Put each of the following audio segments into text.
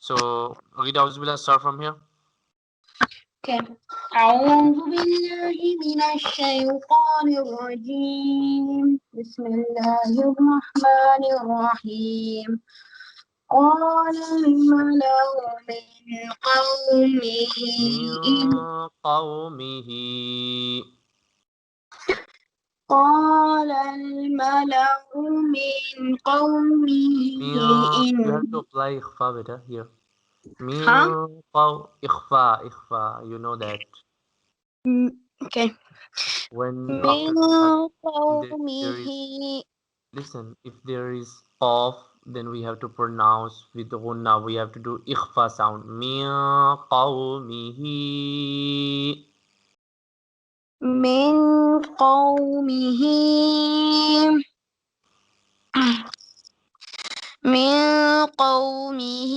So read Auzubillah, start from here. Okay. أعوذ بالله من الشيطان الرجيم. بسم الله الرحمن الرحيم. قال الملأ من قومه من قومه. قال الملأ من قومه You إن have to apply إخفاء beta here. ها إخفاء, you know that okay. when من after there قومه is, listen, if there is qaf, then we have to pronounce with gunna. We have to do ikhfa sound. Min qawmihi. من قومه من قومه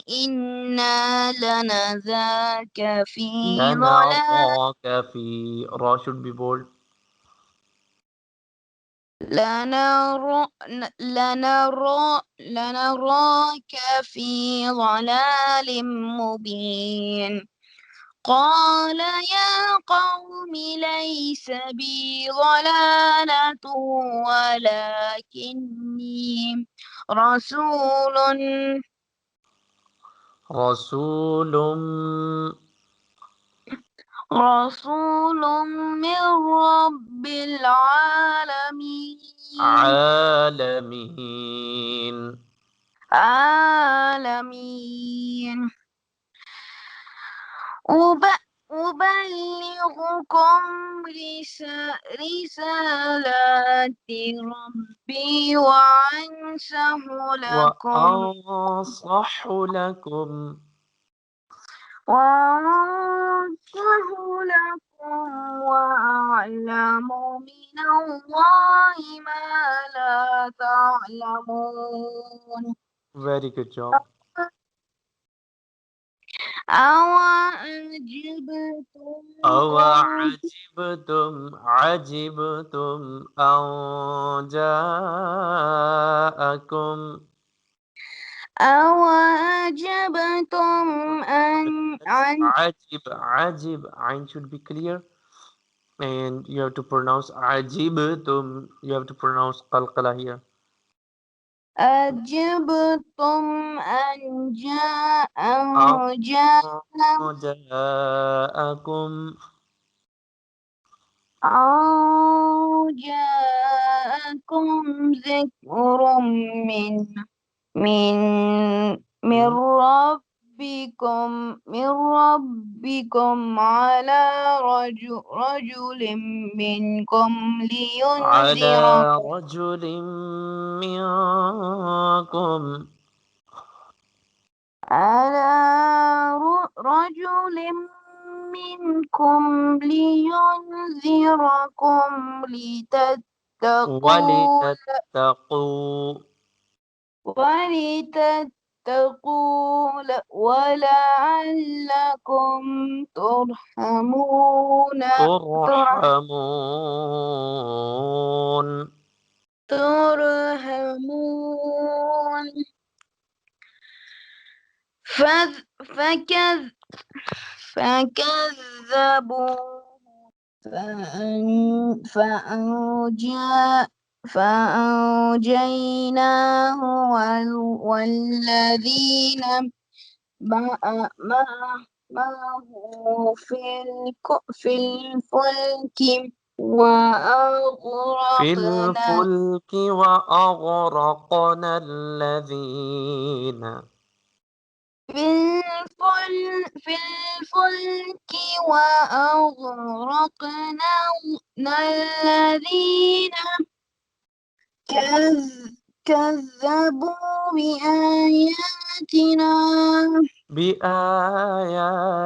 إنا لنذاك في ضلال لنراك في. Ra should be bold. لنرى لنراك في ضلال مبين قال يا قوم ليس بي ضلالة ولكني رسول رسول رسول من رب العالمين عالمين. عالمين أبلغكم رسالات ربي وأنصح لكم وأنصح لكم وأنصح لكم وأعلم من الله ما لا تعلمون. very good job. أوعجبتم أو أن عجبتم أن جاءكم. أوعجبتم أن عجب عين should be clear, and you have to pronounce عجبتم. You have to pronounce qalqala here. أجبتم أن أن جاء جاءكم. أو جاءكم ذكر من من من ربكم على رجل منكم على لينذركم رجل منكم. على رجل منكم لينذركم ولتتقوا ولتتقوا ولعلكم ترحمون ترحمون. ترحمون فكذ فكذبوا فأنجيناه والذين معه في الفلك في وأغرقنا الفلك وأغرقنا الذين في الفلك وأغرقنا الذين كذبوا بآياتنا بآياتنا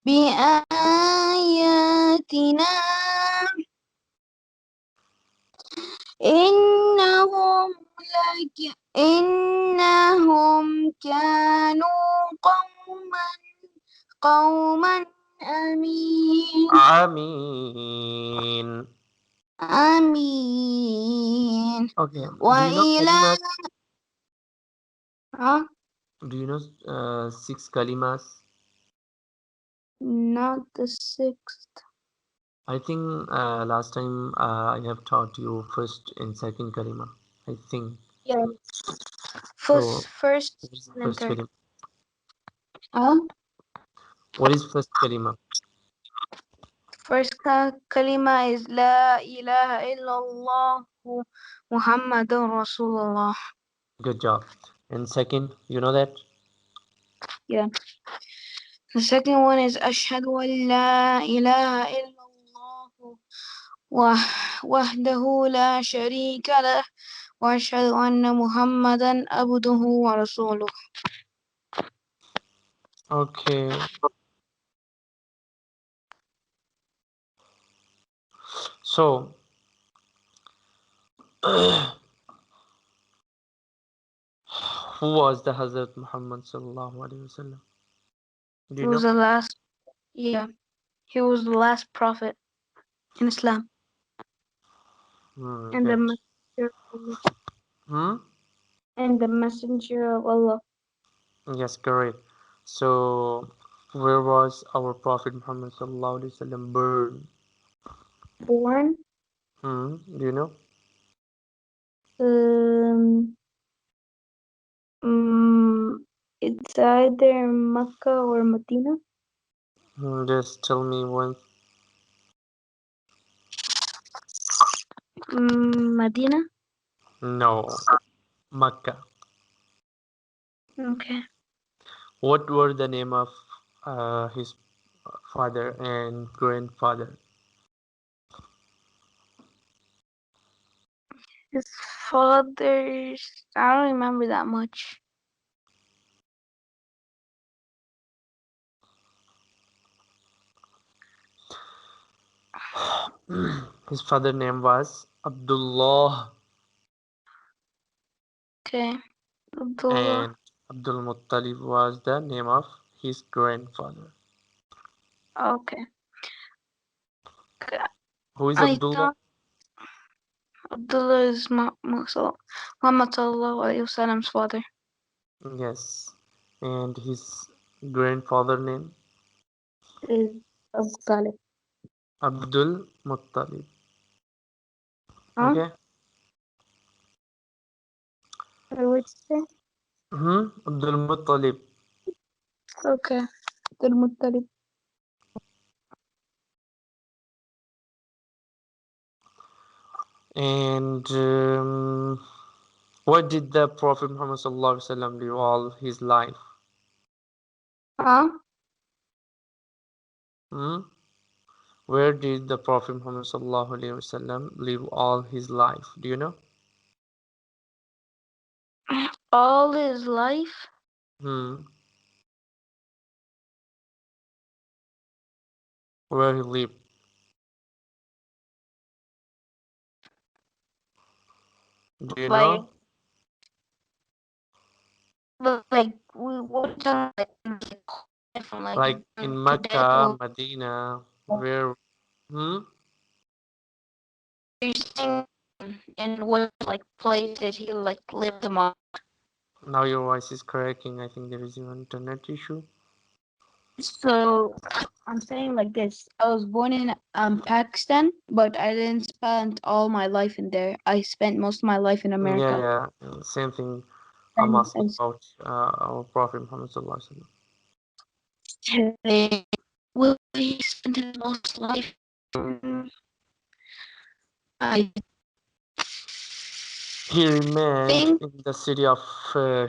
بآياتنا إنهم إنهم كانوا قوما عمين. آمين Okay, do you know وإلى كلمة Huh? Do you know six kalimas? Not the sixth. I think last time I have taught you first and second kalima. I think Yeah. so. First, What is the second, and first third. kalima? Huh? What is first kalima? First kalima is La ilaha illallah Muhammadun Rasulullah. Good job. And second, you know that? Yeah. The second one is Ashhadu an la ilaha illallah wahdahu la sharika lah wa ashhadu anna Muhammadan abduhu wa rasuluh. Okay. So, who was the Hazrat Muhammad sallallahu alaihi wasallam? Do He you know? was the last, yeah, he was the last prophet in Islam and the Good. messenger of Allah. Hmm. And the messenger of Allah. Yes, correct. So, where was our Prophet Muhammad sallallahu alaihi wasallam born? Born Do you know? um, it's either Mecca or Medina. Just tell me one. Medina. No, Makkah. Okay. What were the name of his father and grandfather? His father's, I don't remember that much. His father name was Abdullah Okay. Abdullah. and Abdul Muttalib was the name of his grandfather. Okay. Okay. Who is I Abdullah? thought Abdullah is Muhammad sallallahu alayhi wasallam's father. Yes. And his grandfather name? Is Abu Talib. Abdul Muttalib. Huh? Okay. Or what you say? Abdul Muttalib. Okay. Abdul Muttalib. And what did the Prophet Muhammad sallallahu alaihi wasallam live all his life? Huh? Hmm? Where did the Prophet Muhammad sallallahu alaihi wasallam live all his life? Do you know? All his life. Hmm. Where he lived? Do you Like, know? we what time like from like Like in to death, Mecca, or Medina, where? Hmm. you saying in what like place did he like live the most? Now your voice is cracking. I think there is an internet issue. So I'm saying like this. I was born in Pakistan, but I didn't spend all my life in there. I spent most of my life in Yeah, America. yeah. Same thing. I'm And asking about our Prophet Muhammad sallallahu alaihi wasallam. today, will he spend his most life? I He remained think in the city of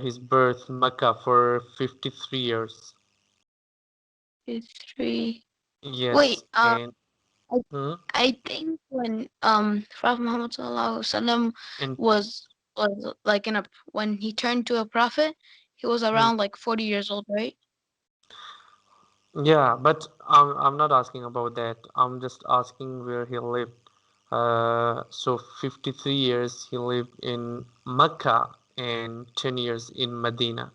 his birth, Mecca, for 53 years. it's three. Yes, Wait, and I, hmm, I think when Prophet Muhammad sallallahu alaihi wasallam and was like in a when he turned to a prophet, he was hmm, around like 40 years old, right? yeah, but I'm not asking about that. I'm just asking where he lived. So 53 years he lived in Mecca and 10 years in Medina.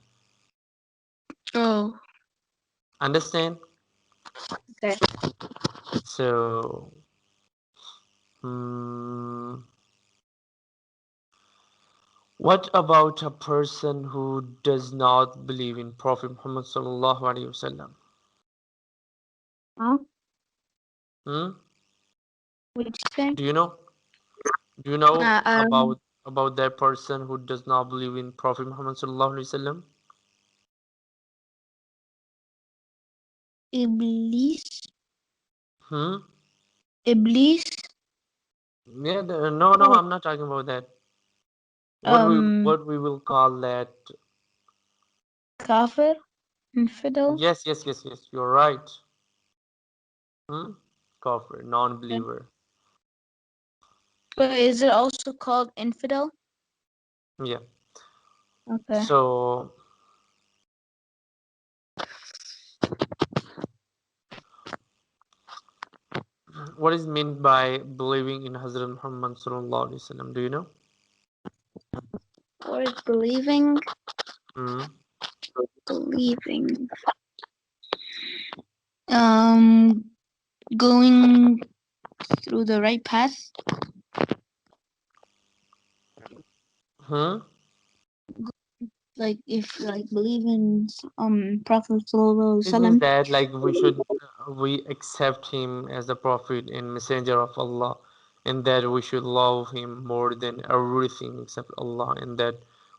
Oh, Understand? okay. So, hmm, What about a person who does not believe in Prophet Muhammad sallallahu alaihi wasallam? Huh? Hmm? Which thing? Do you know? Do you know Uh, um, about that person who does not believe in Prophet Muhammad sallallahu alaihi wasallam? Iblis. Hmm? Iblis. Yeah, no, no, Oh, I'm not talking about that. um, What we will call that? kafir, infidel. Yes, yes, yes, yes. You're right. Hmm? Kafir, Okay. non-believer. But is it also called infidel? Yeah. Okay. So, what is meant by believing in Hazrat Muhammad sallallahu alaihi wasallam? Do you know? Or is believing? Hmm. Believing. Um, going through the right path. Hmm. Like if like believe in Prophet Sallallahu Alaihi It means Wasallam. that like we accept him as the prophet and messenger of Allah, and that we should love him more than everything except Allah, and that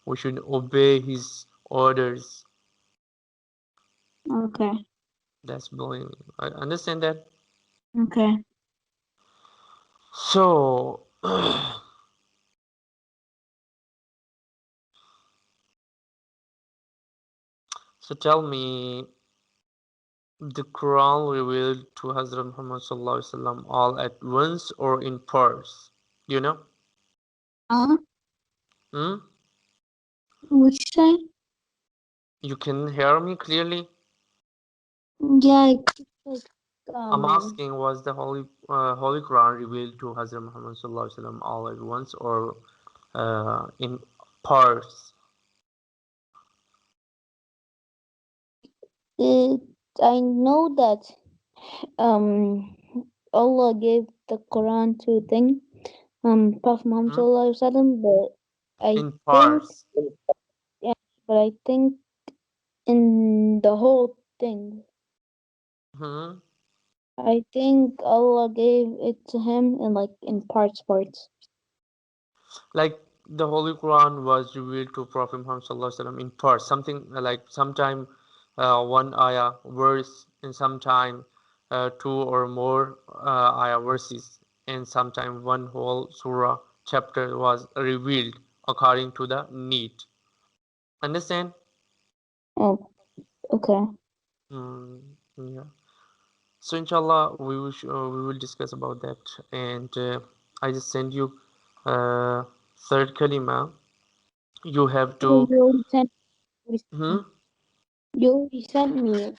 we should obey his orders. Okay. That's believing. I understand that. Okay. So, so tell me, the Quran revealed to Hazrat Muhammad sallallahu alaihi wasallam all at once or in parts? You know? Uh, Hmm? which say? You can hear me clearly? Yeah, like I'm asking, was the Holy Quran revealed to Hazrat Muhammad sallallahu alaihi wasallam all at once or in parts? it, I know that um Allah gave the Quran to thing Prophet Muhammad Hmm? Sallallahu Alaihi Wasallam, but I In think parts. yeah, but I think in the whole thing, Hmm? I think Allah gave it to him in like in parts. Like the Holy Quran was revealed to Prophet Muhammad sallallahu alaihi wasallam in parts. Something like sometime one ayah verse, and sometime two or more ayah verses, and sometime one whole surah chapter was revealed according to the need. Understand? Oh, okay. Mm, yeah. So inshallah, we will discuss about that, and I just send you third kalima. You have Oh, to. Hmm, you already sent me it.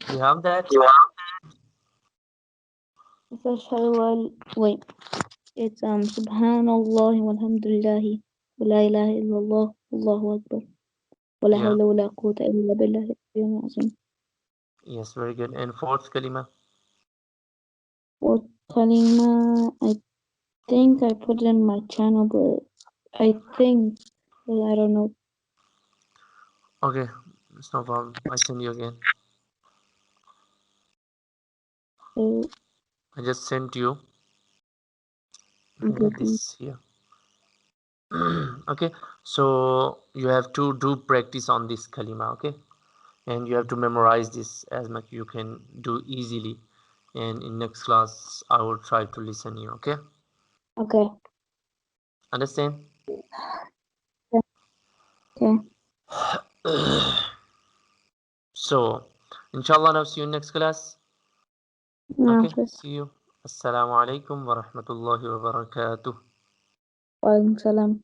you have that. It's wait. It's Subhanallah walhamdulillah wa la ilaha illallah Allahu Akbar wa la Yeah. hawla wa la quwwata illa billah al-aliyyil azim. Yes, very good. And fourth kalima. What kalima? I think I put it in my channel, but I think well, I don't know. Okay, it's no problem. I send you again. So I just sent you. okay, Yeah, this here. Okay, so you have to do practice on this kalima. Okay, and you have to memorize this as much you can do easily. And in next class, I will try to listen you. Okay, okay, understand? okay. So, inshallah, now see you next class. No, Okay, see you. Assalamu alaikum wa rahmatullahi wa barakatuh. Waalaikum salam.